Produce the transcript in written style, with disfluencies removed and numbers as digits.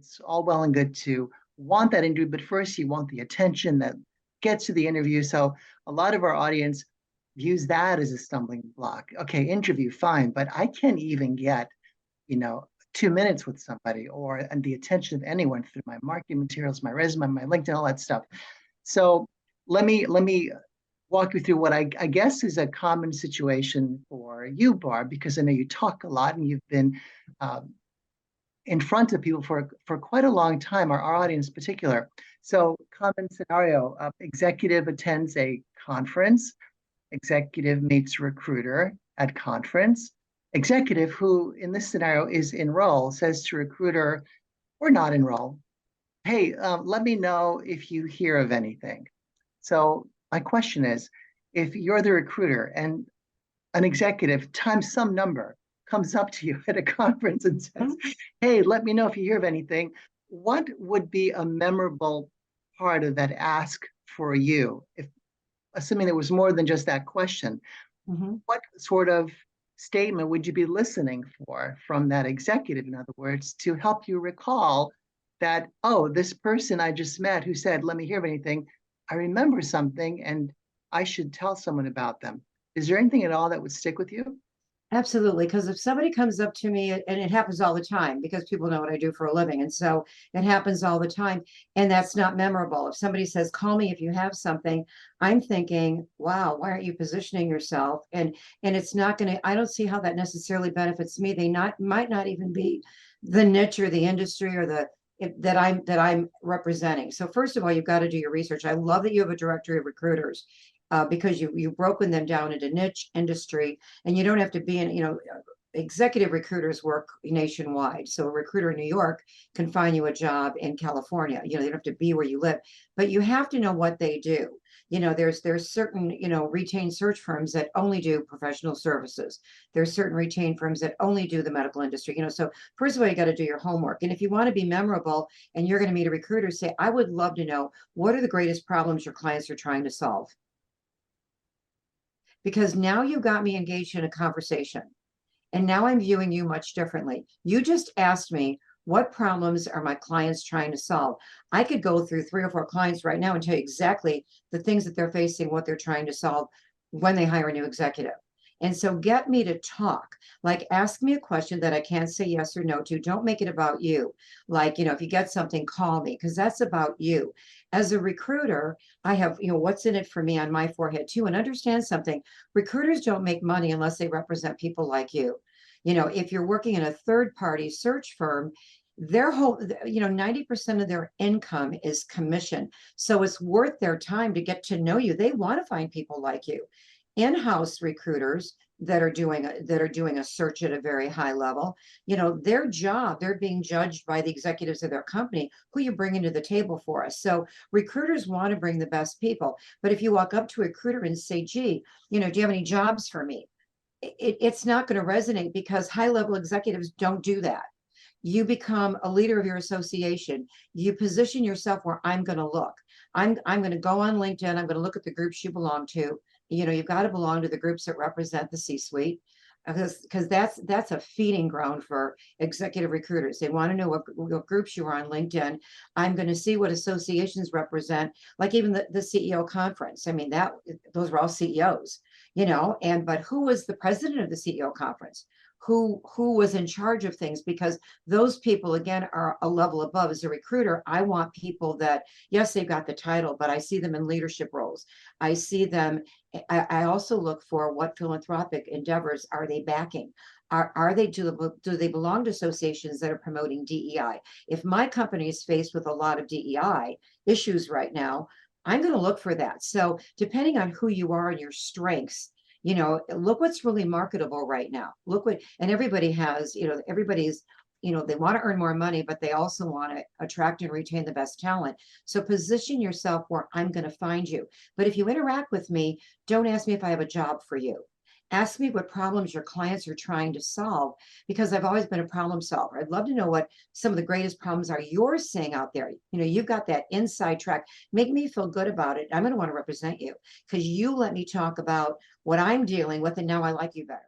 it's all well and good to want that interview, but first you want the attention that gets to the interview. So a lot of our audience views that as a stumbling block. Okay, interview, fine, but I can't even get, 2 minutes with somebody or and the attention of anyone through my marketing materials, my resume, my LinkedIn, all that stuff. So let me walk you through what I guess is a common situation for you, Barb, because I know you talk a lot and you've been um, in front of people for quite a long time, our audience in particular. So common scenario, executive attends a conference, executive meets recruiter at conference. Executive who in this scenario is enroll says to recruiter, we're not enrolled. Hey, let me know if you hear of anything. So my question is, if you're the recruiter and an executive times some number comes up to you at a conference and says, hey, let me know if you hear of anything, what would be a memorable part of that ask for you? If assuming there was more than just that question, what sort of statement would you be listening for from that executive, in other words, to help you recall that, oh, this person I just met who said, let me hear of anything, I remember something and I should tell someone about them. Is there anything at all that would stick with you? Absolutely. Because if somebody comes up to me, and it happens all the time because people know what I do for a living. And so it happens all the time. And that's not memorable. If somebody says, call me if you have something, I'm thinking, wow, why aren't you positioning yourself? And it's not going to, I don't see how that necessarily benefits me. They might not even be the niche or the industry or that I'm representing. So first of all, you've got to do your research. I love that you have a directory of recruiters because you've broken them down into niche industry, and you don't have to be in, executive recruiters work nationwide. So a recruiter in New York can find you a job in California. They don't have to be where you live, but you have to know what they do. There's certain, retained search firms that only do professional services. There's certain retained firms that only do the medical industry. So first of all, you got to do your homework. And if you want to be memorable and you're going to meet a recruiter, say, I would love to know what are the greatest problems your clients are trying to solve, because now you got me engaged in a conversation. And now I'm viewing you much differently. You just asked me, what problems are my clients trying to solve? I could go through 3 or 4 clients right now and tell you exactly the things that they're facing, what they're trying to solve when they hire a new executive. And so get me to talk, like ask me a question that I can't say yes or no to. Don't make it about you. Like, if you get something, call me, because that's about you. As a recruiter, I have, what's in it for me on my forehead too. And understand something, recruiters don't make money unless they represent people like you. If you're working in a third party search firm, their whole, 90% of their income is commission. So it's worth their time to get to know you. They want to find people like you. In-house recruiters that are doing a search at a very high level, their job, they're being judged by the executives of their company. Who you bring into the table for us? So recruiters want to bring the best people. But if you walk up to a recruiter and say, gee, do you have any jobs for me? It's not going to resonate, because high level executives don't do that. You become a leader of your association. You position yourself where I'm going to look. I'm going to go on LinkedIn. I'm going to look at the groups you belong to. You've got to belong to the groups that represent the C-suite, because that's a feeding ground for executive recruiters. They want to know what groups you are on LinkedIn. I'm going to see what associations represent, like even the CEO conference. I mean, those were all CEOs, but who was the president of the CEO conference? Who was in charge of things? Because those people, again, are a level above. As a recruiter, I want people that, yes, they've got the title, but I see them in leadership roles. I see them. I also look for what philanthropic endeavors are they backing. Do they belong to associations that are promoting DEI? If my company is faced with a lot of DEI issues right now, I'm going to look for that. So depending on who you are and your strengths, look what's really marketable right now. And everybody has, everybody's, they want to earn more money, but they also want to attract and retain the best talent. So position yourself where I'm going to find you. But if you interact with me, don't ask me if I have a job for you. Ask me what problems your clients are trying to solve, because I've always been a problem solver. I'd love to know what some of the greatest problems are you're seeing out there. You've got that inside track. Make me feel good about it. I'm going to want to represent you because you let me talk about what I'm dealing with, and now I like you better.